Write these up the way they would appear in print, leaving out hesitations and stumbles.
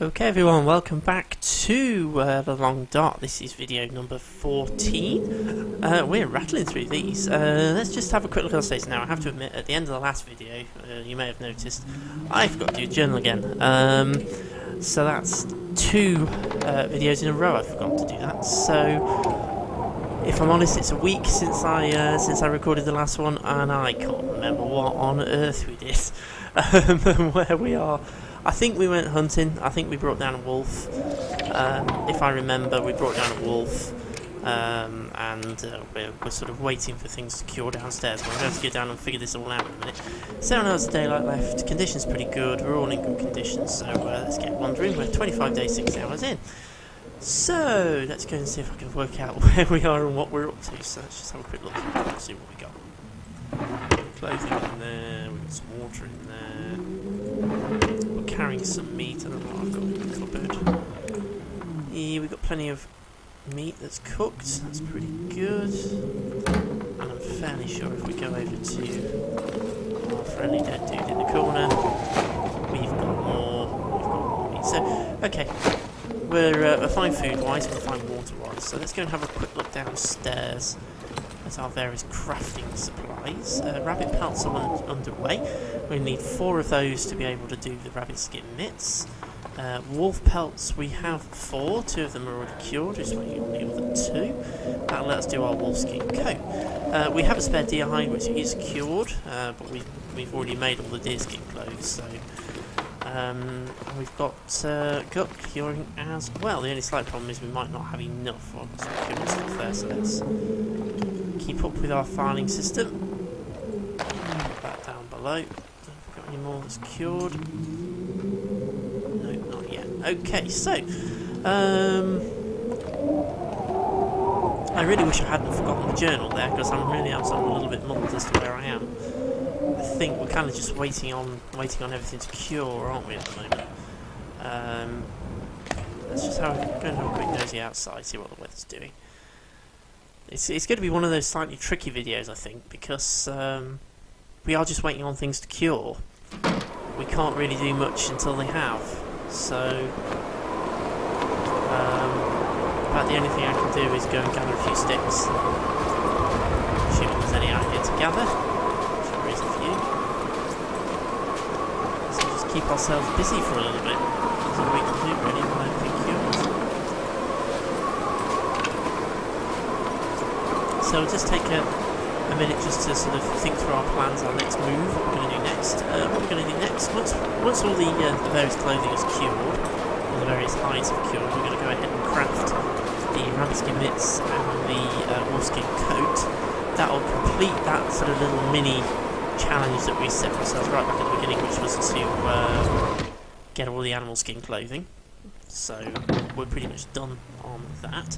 Okay everyone, welcome back to The Long Dot. This is video number 14. We're rattling through these. Let's just have a quick look at the status now. I have to admit, at the end of the last video, you may have noticed, I forgot to do a journal again. So that's two videos in a row I've forgotten to do that. So, if I'm honest, it's a week since I recorded the last one, and I can't remember what on earth we did. Where we are. I think we went hunting. I think we brought down a wolf. If I remember, we brought down a wolf. We're sort of waiting for things to cure downstairs. But I'm going to go down and figure this all out in a minute. 7 hours of daylight left. Conditions pretty good. We're all in good conditions. So let's get wandering. We're 25 days, 6 hours in. So let's go and see if I can work out where we are and what we're up to. So let's just have a quick look and see what we got. Clothing in there. We've got some water in there. Carrying some meat. I don't know what I've got in the cupboard. Yeah, we've got plenty of meat that's cooked. That's pretty good. And I'm fairly sure if we go over to our friendly dead dude in the corner, we've got more meat. So, okay, we're fine food-wise, we're fine water-wise. So let's go and have a quick look downstairs at our various crafting supplies. Rabbit pelts are underway. We need 4 of those to be able to do the rabbit skin mitts. Wolf pelts, we have 4. 2 of them are already cured, just waiting on the other 2. That'll let us do our wolf skin coat. We have a spare deer hide which is cured, but we've already made all the deer skin clothes, so we've got gut curing as well. The only slight problem is we might not have enough. Well, I've got some cured stuff there, so let's keep up with our filing system. Put that down below. Have we got any more that's cured? No, not yet. Okay, so I really wish I hadn't forgotten the journal there, because I'm sort of a little bit muddled as to where I am. I think we're kind of just waiting on everything to cure, aren't we, at the moment? Let's just go and have a quick nosy outside, see what the weather's doing. It's going to be one of those slightly tricky videos, I think, because we are just waiting on things to cure. We can't really do much until they have. So, about the only thing I can do is go and gather a few sticks. Assuming there's any out here to gather. There is a few. So just keep ourselves busy for a little bit. That's all we can do, really, while everything cures. So we'll just take a minute just to sort of think through our plans, our next move, what we're going to do next. Once all the various clothing is cured, all the various hides are cured, we're going to go ahead and craft the rabbit skin mitts and the wolf skin coat. That'll complete that sort of little mini challenge that we set for ourselves right back at the beginning, which was to get all the animal skin clothing. So we're pretty much done on that.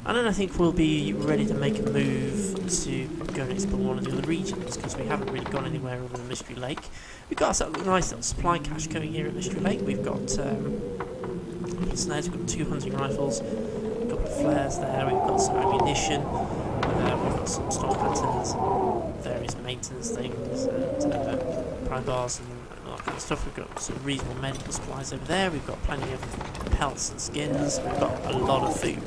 And then I think we'll be ready to make a move to go and explore one of the other regions, because we haven't really gone anywhere other than Mystery Lake. We've got a nice little supply cache going here at Mystery Lake. We've got snares, we've got 2 hunting rifles, a couple of flares there, we've got some ammunition, we've got some storm lanterns, various maintenance things, and pry bars and all that kind of stuff. We've got some reasonable medical supplies over there. We've got plenty of pelts and skins. We've got a lot of food.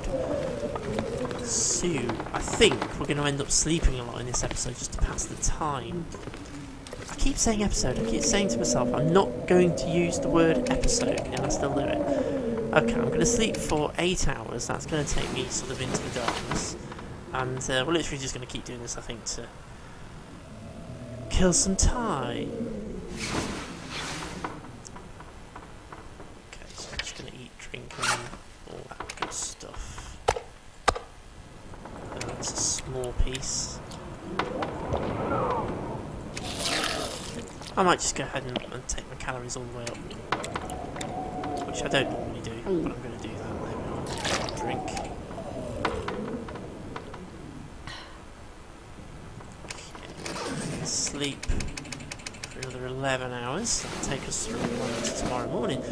So, I think we're going to end up sleeping a lot in this episode just to pass the time. I keep saying episode, I keep saying to myself, I'm not going to use the word episode, and I still do it. Okay, I'm going to sleep for 8 hours, that's going to take me sort of into the darkness. And we're literally just going to keep doing this, I think, to kill some time. Okay, so I'm just going to eat, drink, and all that good stuff. That's a small piece. I might just go ahead and take my calories all the way up, which I don't normally do, but I'm going to do that. There we are. Drink. Okay. Sleep for another 11 hours. That'll take us through to tomorrow morning.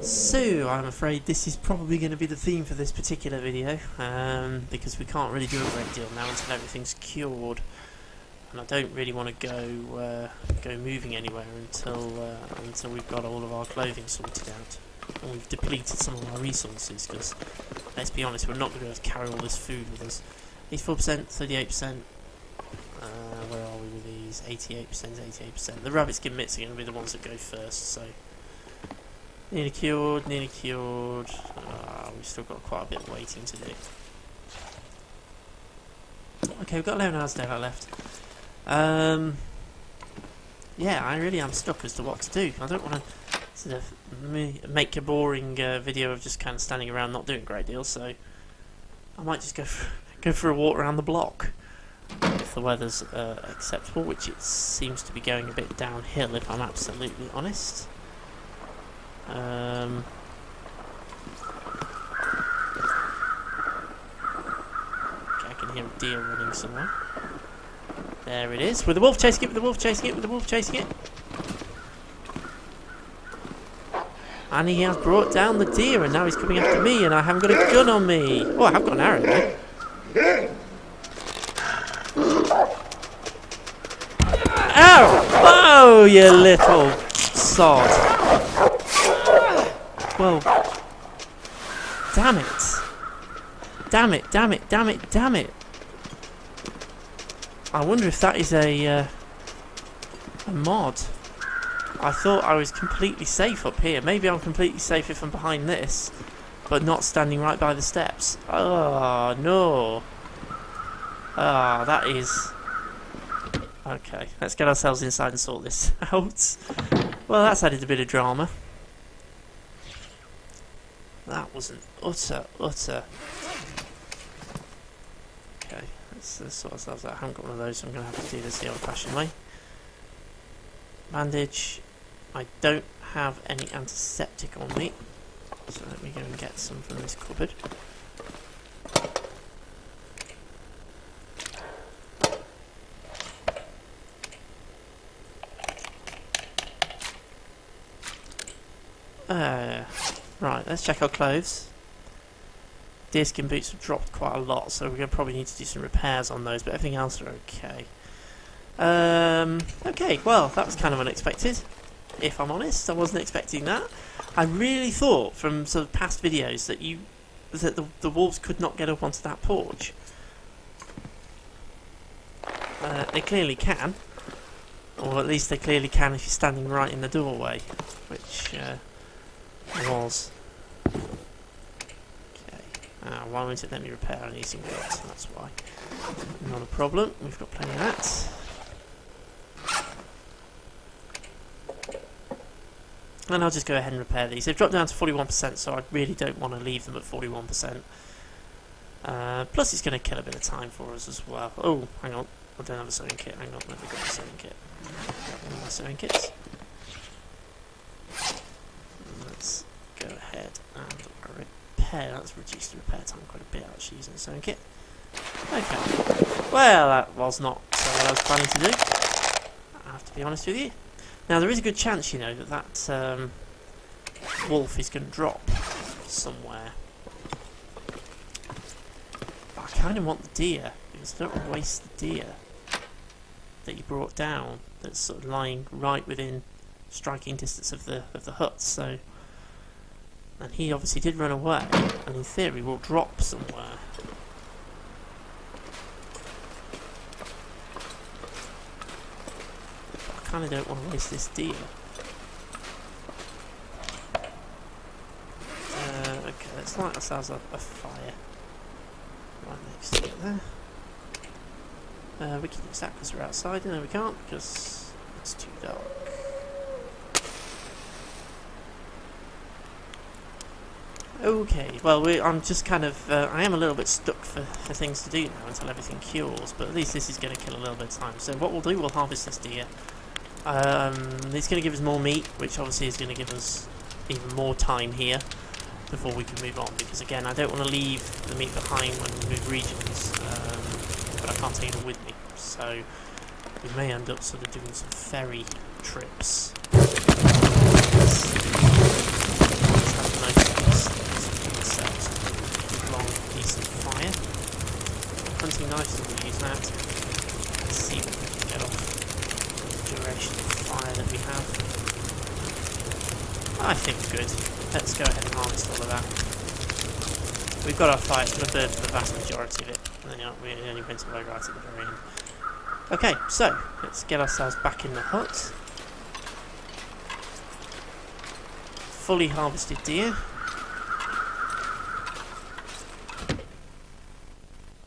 So, I'm afraid this is probably going to be the theme for this particular video, because we can't really do a great deal now until everything's cured. And I don't really want to go moving anywhere until we've got all of our clothing sorted out. and we've depleted some of our resources, because, let's be honest, we're not going to be able to carry all this food with us. 84%, 38%, where are we with these? 88%, 88%. The rabbit skin mitts are going to be the ones that go first, so... Nearly cured, nearly cured. We've still got quite a bit of waiting to do. Okay, we've got 11 hours daylight left. Yeah, I really am stuck as to what to do. I don't want to sort of make a boring video of just kind of standing around not doing a great deal, so I might just go for a walk around the block if the weather's acceptable, which it seems to be going a bit downhill, if I'm absolutely honest. Okay, I can hear a deer running somewhere. There it is, with the wolf chasing it, with the wolf chasing it, with the wolf chasing it. And he has brought down the deer, and now he's coming after me, and I haven't got a gun on me. Oh, I have got an arrow though. Ow! Oh, you little sod. Well, damn it. Damn it, damn it, damn it, damn it. I wonder if that is a mod. I thought I was completely safe up here. Maybe I'm completely safe if I'm behind this, but not standing right by the steps. Oh, no. Ah, that is... Okay, let's get ourselves inside and sort this out. Well, that's added a bit of drama. That was an utter... Okay, let's sort ourselves out. I haven't got one of those, so I'm going to have to do this the old-fashioned way. Bandage. I don't have any antiseptic on me, so let me go and get some from this cupboard. Right, let's check our clothes. Deerskin boots have dropped quite a lot, so we're going to probably need to do some repairs on those, but everything else are okay. Okay, well, that was kind of unexpected, if I'm honest. I wasn't expecting that. I really thought from sort of past videos that the wolves could not get up onto that porch. They clearly can, or at least they clearly can if you're standing right in the doorway, which was... Okay, why won't it let me repair? I need some guts, that's why. Not a problem, we've got plenty of that. And I'll just go ahead and repair these. They've dropped down to 41%, so I really don't want to leave them at 41%. Plus it's going to kill a bit of time for us as well. Oh, hang on. I don't have a sewing kit. Hang on, let me grab a sewing kit. Grab one of my sewing kits. Let's go ahead and repair. That's reduced the repair time quite a bit actually using a sewing kit. Okay. Well, that was not what I was planning to do. I have to be honest with you. Now, there is a good chance, you know, that wolf is going to drop somewhere. But I kind of want the deer, because I don't want to waste the deer that you brought down that's sort of lying right within striking distance of the hut. So, and he obviously did run away, and in theory will drop somewhere. I kind of don't want to waste this deer. Okay, let's light ourselves up a fire right next to it there. We can use that because we're outside. No, we can't because it's too dark. Okay, well, I'm just kind of... I am a little bit stuck for things to do now until everything cures, but at least this is going to kill a little bit of time. So what we'll do, we'll harvest this deer. It's going to give us more meat, which obviously is going to give us even more time here before we can move on, because again, I don't want to leave the meat behind when we move regions, but I can't take it with me, so we may end up sort of doing some ferry trips. Long piece of fire. Hunting knives, so we'll use that. Let's see what we can get off the duration of fire that we have. I think good. let's go ahead and harvest all of that. We've got our fire, it's going to burn for the vast majority of it, and then we only went away right at the very end. Okay, so let's get ourselves back in the hut. Fully harvested deer.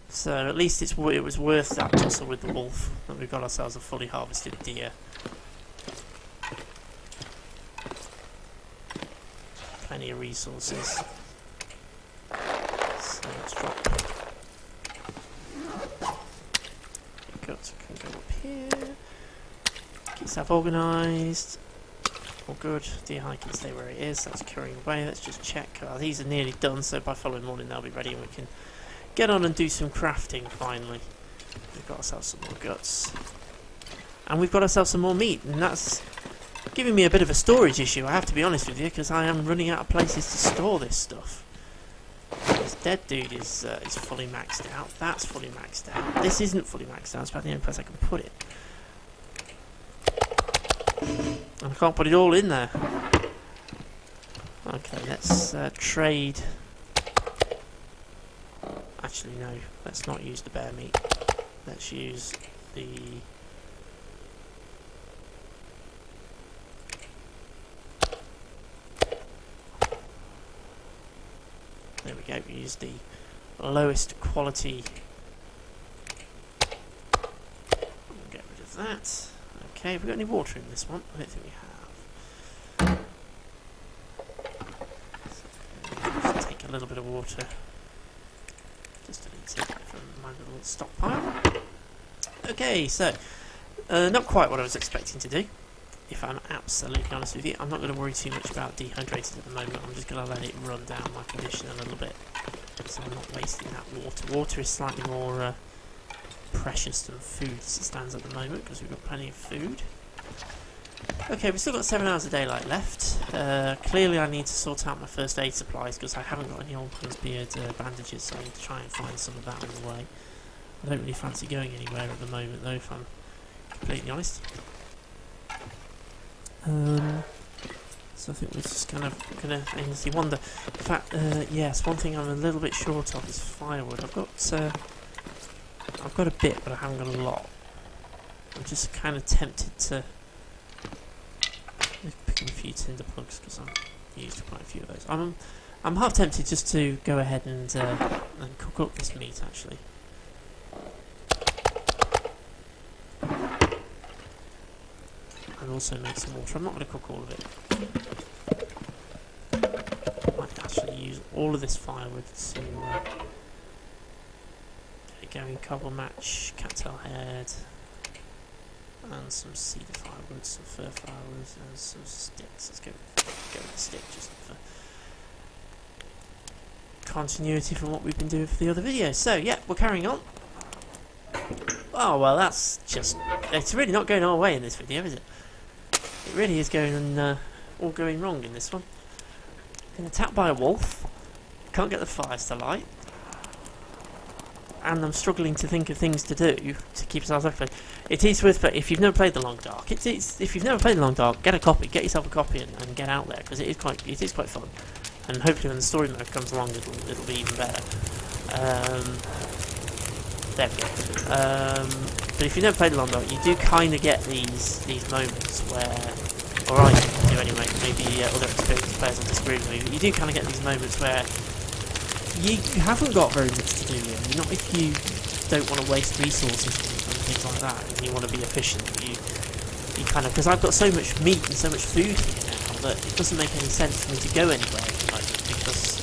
So at least it was worth that tussle with the wolf that we've got ourselves a fully harvested deer. Plenty of resources. So let's drop. Can go up here. Get yourself organised. All good. Deer hide can stay where it is. That's curing away. Let's just check. These are nearly done, so by following morning they'll be ready and we can get on and do some crafting finally. We've got ourselves some more guts. And we've got ourselves some more meat, and that's giving me a bit of a storage issue, I have to be honest with you, because I am running out of places to store this stuff. This dead dude is fully maxed out. That's fully maxed out. This isn't fully maxed out. It's about the only place I can put it. And I can't put it all in there. Okay, let's trade. Actually, no. Let's not use the bear meat. Let's use the... There we go. We use the lowest quality. Get rid of that. Okay, have we got any water in this one? I don't think we have. So, take a little bit of water. Just to take it from my little stockpile. Okay, so not quite what I was expecting to do. If I'm absolutely honest with you, I'm not going to worry too much about dehydrated at the moment. I'm just going to let it run down my condition a little bit, so I'm not wasting that water. Water is slightly more precious than food as it stands at the moment, because we've got plenty of food. Okay, we've still got 7 hours of daylight left. Clearly I need to sort out my first aid supplies, because I haven't got any old man's beard bandages, so I need to try and find some of that on the way. I don't really fancy going anywhere at the moment though, if I'm completely honest. So I think we're just kind of going to aimlessly wander. In fact, yes, one thing I'm a little bit short of is firewood. I've got a bit, but I haven't got a lot. I'm just kind of tempted to pick up a few tinder plugs because I've used quite a few of those. I'm half tempted just to go ahead and cook up this meat actually. And also make some water. I'm not going to cook all of it. I might actually use all of this firewood to get it going. Cobble match, cattail head, and some cedar firewood, some fir firewood, and some sticks. Let's go with the stick just for continuity from what we've been doing for the other videos. So yeah, we're carrying on. Oh well, that's just... It's really not going our way in this video, is it? It really is going all going wrong in this one. Been attacked by a wolf. Can't get the fires to light. And I'm struggling to think of things to do to keep ourselves occupied. It is worth, but if you've never played The Long Dark, if you've never played The Long Dark, get yourself a copy and get out there, because it is quite fun. And hopefully when the story mode comes along, it'll be even better. There we go. But if you've never played The Long Dark, you do kind of get these moments where, or I do anyway, maybe other experienced players will disagree with me, but you do kind of get these moments where you haven't got very much to do here. Not if you don't want to waste resources and things like that, and you want to be efficient. You kind of, because I've got so much meat and so much food here now that it doesn't make any sense for me to go anywhere at the moment, because,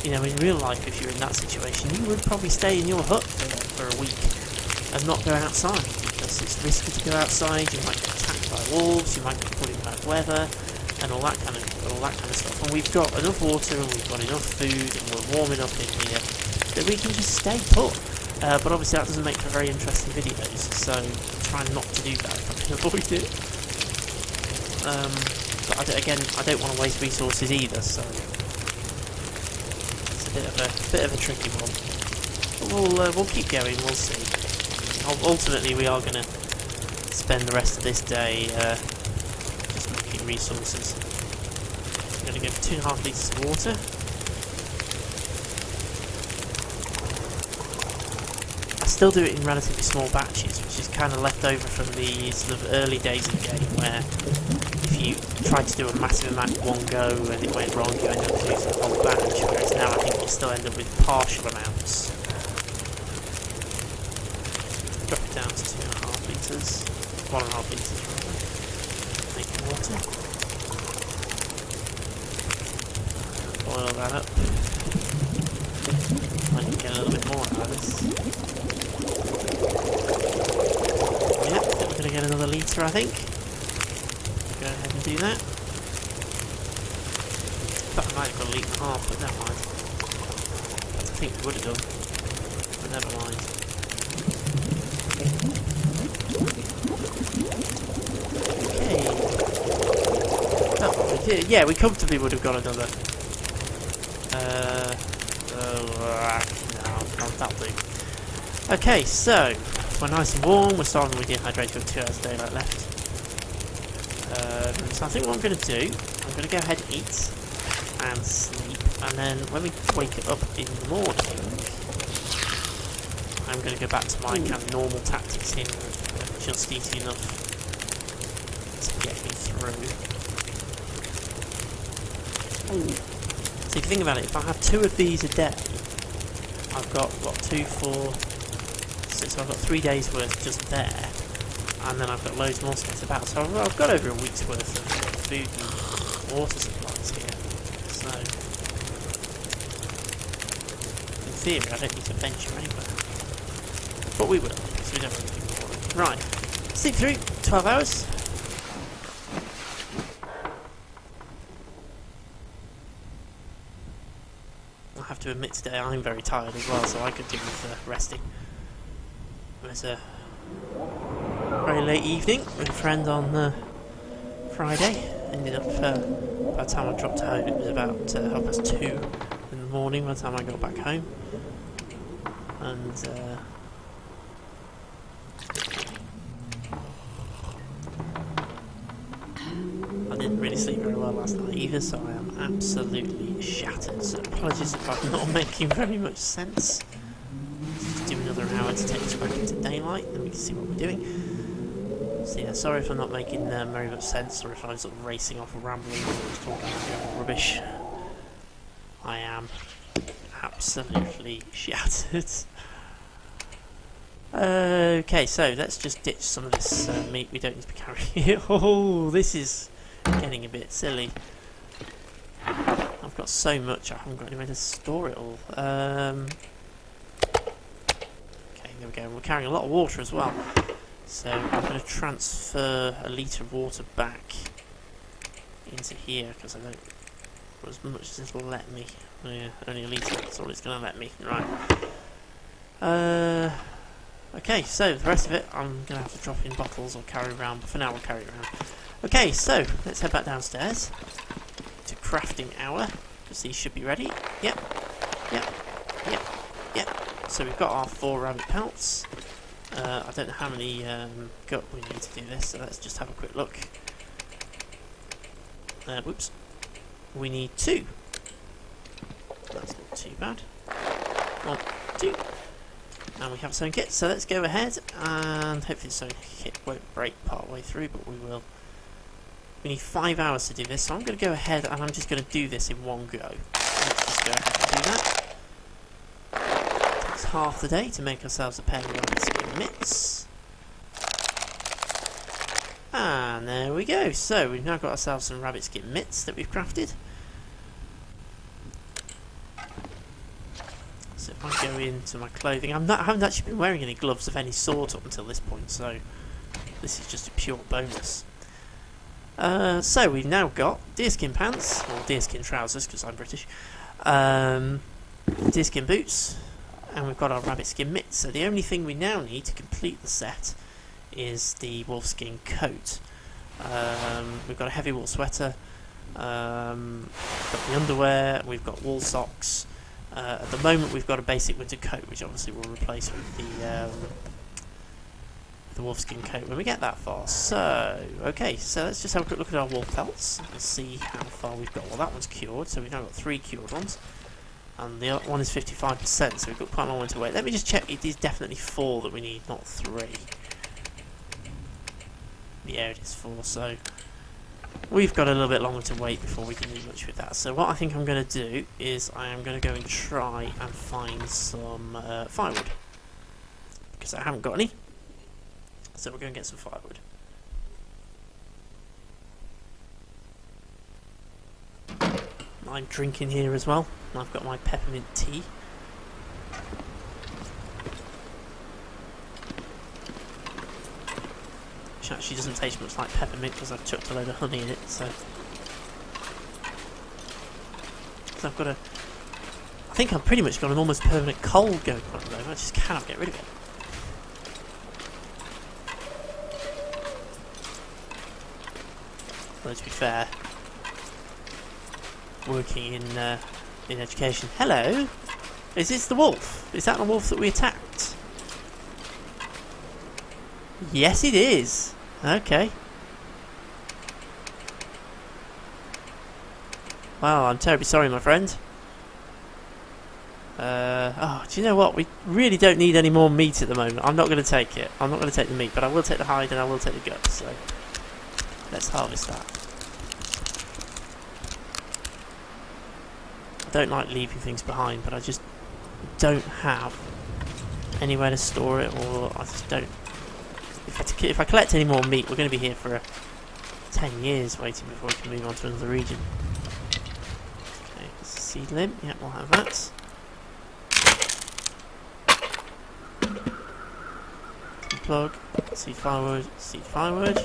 you know, in real life, if you're in that situation, you would probably stay in your hut for a week and not go outside, because it's risky to go outside. You might get attacked by wolves, you might get put in bad weather, and all that kind of stuff. And we've got enough water and we've got enough food and we're warm enough in here that we can just stay put. But obviously that doesn't make for very interesting videos, so I'm trying not to do that if I can avoid it. But I don't want to waste resources either, so it's a bit of a tricky one. But we'll keep going. We'll see. Ultimately, we are going to spend the rest of this day just looking at resources. I'm going to go for 2.5 litres of water. I still do it in relatively small batches, which is kind of left over from the sort of early days of the game, where if you tried to do a massive amount in one go and it went wrong, you end up losing the whole batch, whereas now I think you still end up with partial amounts. Drop it down to 2.5 litres, 1.5 litres rather, making water. Boil that up. Might get a little bit more out of this. Yeah, we're going to get another litre, I think. Go ahead and do that. But I might have got a litre and a half, but never mind. I think we would have done, but never mind. Okay. Oh, we did. Yeah, we comfortably would have got another. No, that'll do. Okay, so we're nice and warm. We're starving with dehydrated with 2 hours of daylight left. So I think what I'm going to do, I'm going to go ahead and eat and sleep, and then when we wake up in the morning, I'm going to go back to my kind of normal tactics in just eating enough to get me through. So if you think about it, if I have 2 of these a day, I've got, what, 2, 4, 6, so I've got 3 days worth just there, and then I've got loads more space about, so I've got over a week's worth of food and water supplies here, so in theory I don't need to venture anywhere, but we will, because we don't want to be boring. Right, sleep through, 12 hours. I have to admit today I'm very tired as well, so I could do with resting. It was a very late evening with a friend on Friday. Ended up, by the time I dropped home, it was about 2:30 in the morning by the time I got back home. And I didn't really sleep very well last night either, so I am absolutely shattered. So apologies if I'm not making very much sense. Just do another hour to take us back into daylight, then we can see what we're doing. So yeah, sorry if I'm not making very much sense, or if I'm sort of racing off and rambling or just talking about rubbish. I am absolutely shattered. Okay, so let's just ditch some of this meat we don't need to be carrying. Oh, this is getting a bit silly. I've got so much, I haven't got anywhere to store it all. Okay, there we go. We're carrying a lot of water as well. So I'm going to transfer a litre of water back into here, because I don't, for as much as it'll let me. Oh yeah, only a litre, that's all it's going to let me. Right. Okay, so the rest of it I'm going to have to drop in bottles or carry around, but for now we'll carry it around. Okay, so let's head back downstairs to crafting hour, because these should be ready. Yep. So we've got our 4 rabbit pelts. I don't know how many gut we need to do this, so let's just have a quick look. Whoops. We need 2. That's not too bad. 1, 2. And we have a sewing kit, so let's go ahead, and hopefully the sewing kit won't break part way through, but we will. We need 5 hours to do this, so I'm going to go ahead and I'm just going to do this in one go. Let's just go ahead and do that. Takes half the day to make ourselves a pair of rabbit skin mitts. And there we go. So we've now got ourselves some rabbit skin mitts that we've crafted. So if I go into my clothing, I haven't actually been wearing any gloves of any sort up until this point, so this is just a pure bonus. So we've now got deerskin pants, or deerskin trousers because I'm British, deerskin boots, and we've got our rabbit skin mitts. So the only thing we now need to complete the set is the wolfskin coat. We've got a heavy wool sweater, we've got the underwear, we've got wool socks. At the moment we've got a basic winter coat, which obviously we'll replace with the wolfskin coat when we get that far. So, okay, so let's just have a quick look at our wolf pelts and see how far we've got. Well, that one's cured, so we've now got 3 cured ones. And the other one is 55%, so we've got quite a long way to wait. Let me just check. It is definitely 4 that we need, not 3. Yeah, it is 4, so we've got a little bit longer to wait before we can do much with that. So what I think I'm going to do is I am going to go and try and find some firewood. Because I haven't got any. So we're going to get some firewood. I'm drinking here as well. I've got my peppermint tea. Which actually doesn't taste much like peppermint because I've chucked a load of honey in it, so I've got a... I think I've pretty much got an almost permanent cold going on at the moment. I just cannot get rid of it. Well, to be fair, working in education. Hello? Is this the wolf? Is that the wolf that we attacked? Yes, it is. Okay. Well, I'm terribly sorry, my friend. Oh, do you know what? We really don't need any more meat at the moment. I'm not going to take it. I'm not going to take the meat, but I will take the hide and I will take the guts. So let's harvest that. I don't like leaving things behind, but I just don't have anywhere to store it, or I just don't. If I collect any more meat, we're going to be here for 10 years waiting before we can move on to another region. Okay, it's a seed limb. Yeah, we'll have that. Plug, seed firewood, seed firewood.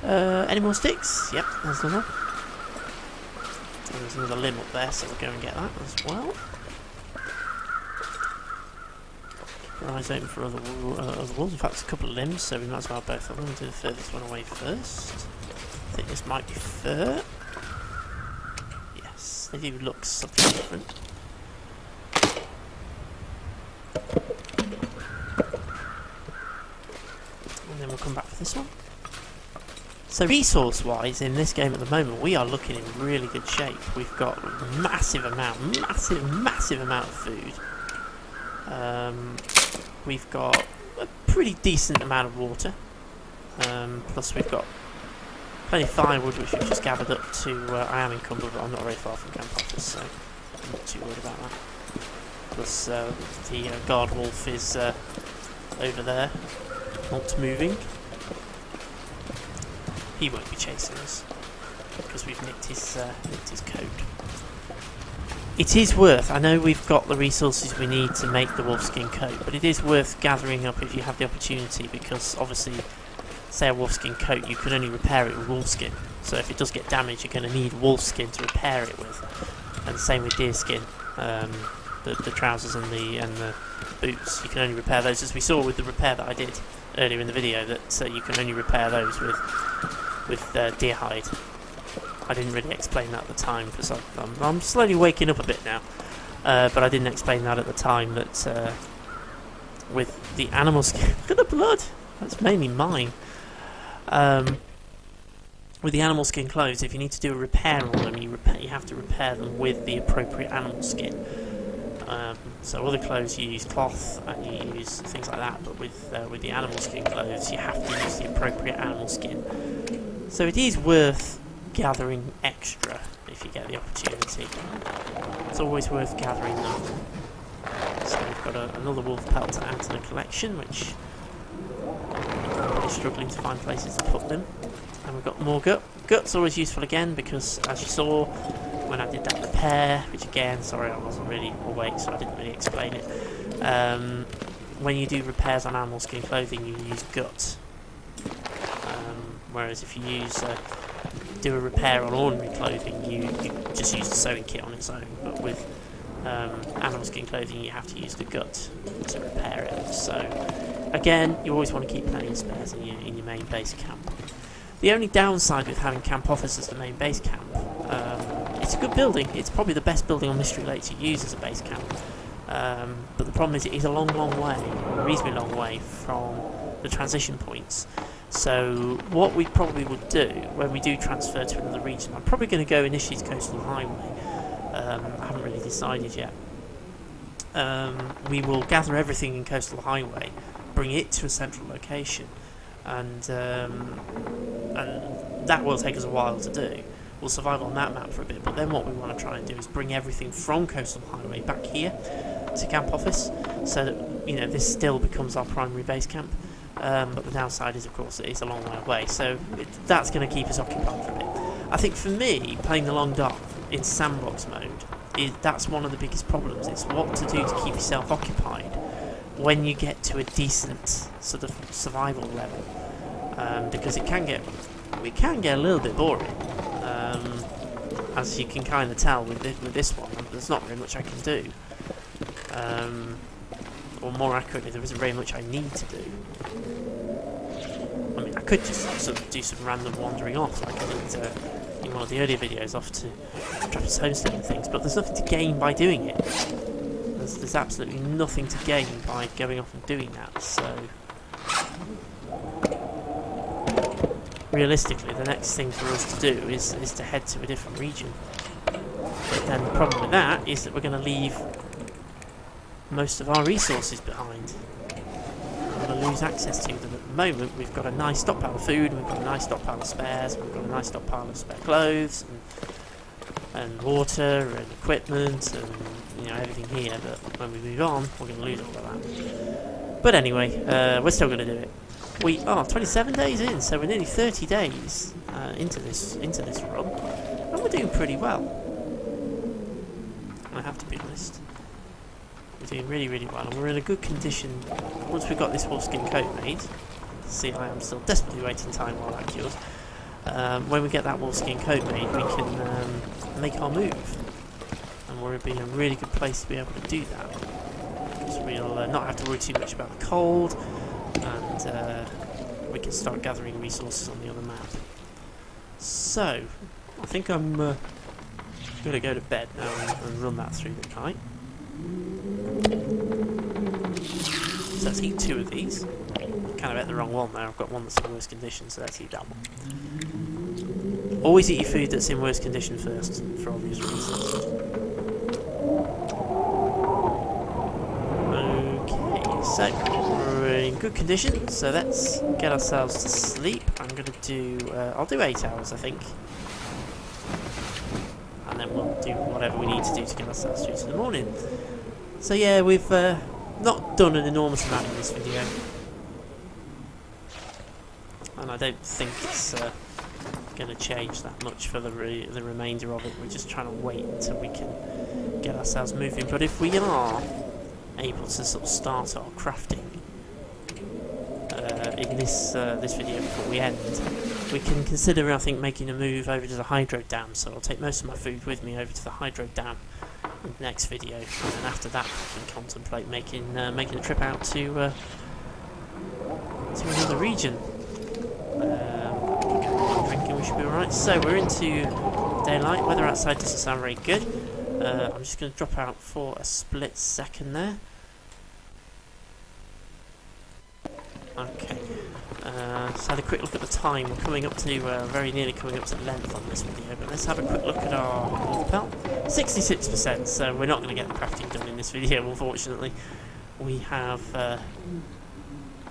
Any more sticks? Yep, there's another. And there's another limb up there, so we'll go and get that as well. Keep our eyes open for other wolves. In fact, it's a couple of limbs, so we might as well have both of them. We'll do the furthest one away first. I think this might be fur. Yes, they do look something different. And then we'll come back for this one. So resource-wise, in this game at the moment, we are looking in really good shape. We've got massive amount of food. We've got a pretty decent amount of water. Plus we've got plenty of firewood, which we've just gathered up to. I am encumbered, but I'm not very far from camp office, so I'm not too worried about that. Plus the guard wolf is over there, not moving. He won't be chasing us because we've nicked his coat. It is worth, I know we've got the resources we need to make the wolfskin coat, but it is worth gathering up if you have the opportunity, because obviously, say a wolfskin coat, you can only repair it with wolfskin. So if it does get damaged, you're going to need wolfskin to repair it with. And the same with deerskin, the trousers and the boots. You can only repair those, as we saw with the repair that I did earlier in the video, that you can only repair those with deer hide. I didn't really explain that at the time because I'm slowly waking up a bit now, but I didn't explain that at the time, that with the animal skin, look at the blood, that's mainly mine. With the animal skin clothes, if you need to do a repair on them, you have to repair them with the appropriate animal skin. So other clothes you use cloth and you use things like that, but with the animal skin clothes you have to use the appropriate animal skin. So it is worth gathering extra if you get the opportunity. It's always worth gathering them. So we've got another wolf pelt to add to the collection, which we're struggling to find places to put them. And we've got more gut's always useful again, because as you saw when I did that repair, which again, sorry, I wasn't really awake, so I didn't really explain it. When you do repairs on animal skin clothing, you use gut. Whereas if you do a repair on ordinary clothing, you just use the sewing kit on its own. But with animal skin clothing, you have to use the gut to repair it. So again, you always want to keep plenty of spares in your main base camp. The only downside with having camp office as the main base camp, it's a good building. It's probably the best building on Mystery Lake to use as a base camp. But the problem is it is a long way, a reasonably long way from the transition points. So what we probably would do when we do transfer to another region, I'm probably going to go initially to Coastal Highway. I haven't really decided yet. We will gather everything in Coastal Highway, bring it to a central location, and that will take us a while to do. We'll survive on that map for a bit, but then what we want to try and do is bring everything from Coastal Highway back here to Camp Office, so that this still becomes our primary base camp. But the downside is, of course, it is a long way away, so that's going to keep us occupied for a bit. I think for me, playing the Long Dark in sandbox mode, that's one of the biggest problems. It's what to do to keep yourself occupied when you get to a decent sort of survival level, because it can get a little bit boring. As you can kind of tell with this one, there's not very much I can do. Or more accurately, there isn't very much I need to do. I mean, I could just sort of do some random wandering off, like I did in one of the earlier videos, off to Trappist Homestead and things, but there's nothing to gain by doing it. There's absolutely nothing to gain by going off and doing that, so... Realistically, the next thing for us to do is to head to a different region. But then the problem with that is that we're going to leave most of our resources behind. We're going to lose access to them. At the moment, we've got a nice stockpile of food, we've got a nice stockpile of spares, we've got a nice stockpile of spare clothes, and water, and equipment, and everything here. But when we move on, we're going to lose all of that. But anyway, we're still going to do it. We are 27 days in, so we're nearly 30 days into this run, and we're doing pretty well. I have to be honest. We're doing really, really well, and we're in a good condition. Once we've got this wolfskin coat made, see, I am still desperately waiting time while that cures. When we get that wolfskin coat made, we can make our move, and we'll be in a really good place to be able to do that. Because we'll not have to worry too much about the cold. And we can start gathering resources on the other map. So, I think I'm going to go to bed now and run that through the night. So let's eat 2 of these. Kind of ate the wrong one there. I've got one that's in worse condition, so let's eat that one. Always eat your food that's in worse condition first, for obvious reasons. Okay, so we're in good condition, so let's get ourselves to sleep. I'm going to do, I'll do 8 hours, I think. And then we'll do whatever we need to do to get ourselves through to the morning. So yeah, we've not done an enormous amount in this video. And I don't think it's going to change that much for the remainder of it. We're just trying to wait until we can get ourselves moving. But if we are able to sort of start our crafting in this video before we end, we can consider, I think, making a move over to the hydro dam. So I'll take most of my food with me over to the hydro dam in the next video, and then after that we can contemplate making a trip out to another region. Drinking, we should be alright. So we're into daylight. Weather outside doesn't sound very good. I'm just going to drop out for a split second there. Okay. Just had a quick look at the time. We're coming up to, very nearly coming up to length on this video, but let's have a quick look at our wolf pelt. 66%, so we're not going to get the crafting done in this video, unfortunately. We have,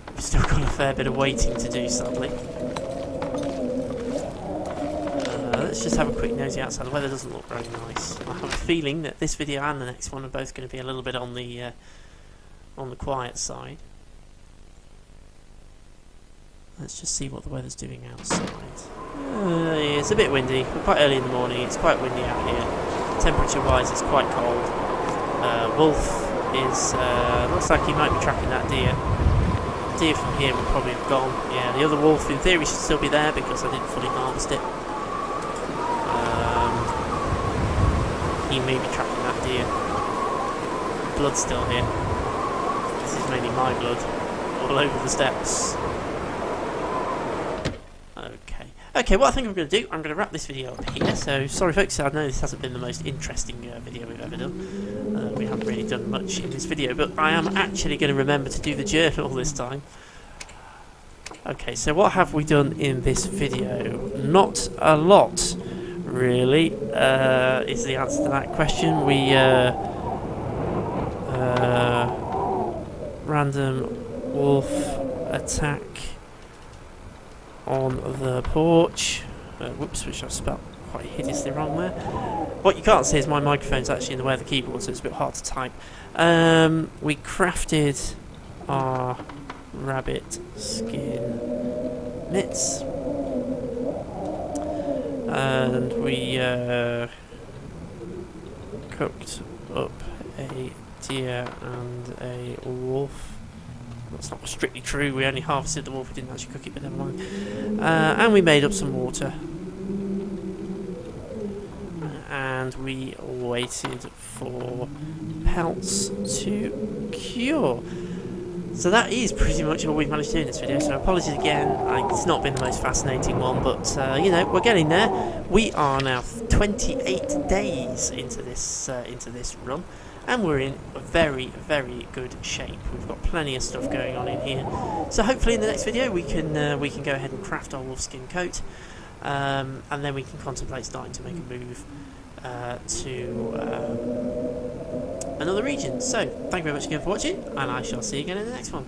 we've still got a fair bit of waiting to do, sadly. Let's just have a quick nosy outside. The weather doesn't look very nice. I have a feeling that this video and the next one are both going to be a little bit on the quiet side. Let's just see what the weather's doing outside. Yeah, it's a bit windy. We're quite early in the morning. It's quite windy out here. Temperature-wise, it's quite cold. Wolf is looks like he might be tracking that deer. Deer from here would probably have gone. Yeah, the other wolf in theory should still be there because I didn't fully harvest it. He may be tracking that deer. Blood's still here. This is mainly my blood all over the steps. Okay, what I think I'm going to do, I'm going to wrap this video up here. So, sorry folks, I know this hasn't been the most interesting video we've ever done. We haven't really done much in this video, but I am actually going to remember to do the journal this time. Okay, so what have we done in this video? Not a lot, really, is the answer to that question. We, random wolf attack on the porch. Whoops, which I've spelled quite hideously wrong there. What you can't see is my microphone's actually in the way of the keyboard, so it's a bit hard to type. We crafted our rabbit skin mitts, and we cooked up a deer and a wolf. That's not strictly true, we only harvested the wolf, we didn't actually cook it, but never mind. And we made up some water, and we waited for pelts to cure. So that is pretty much all we've managed to do in this video, so apologies again, it's not been the most fascinating one, but you know, we're getting there. We are now 28 days into this run, and we're in very, very good shape. We've got plenty of stuff going on in here, so hopefully in the next video we can go ahead and craft our wolfskin coat, and then we can contemplate starting to make a move to another region. So, thank you very much again for watching, and I shall see you again in the next one.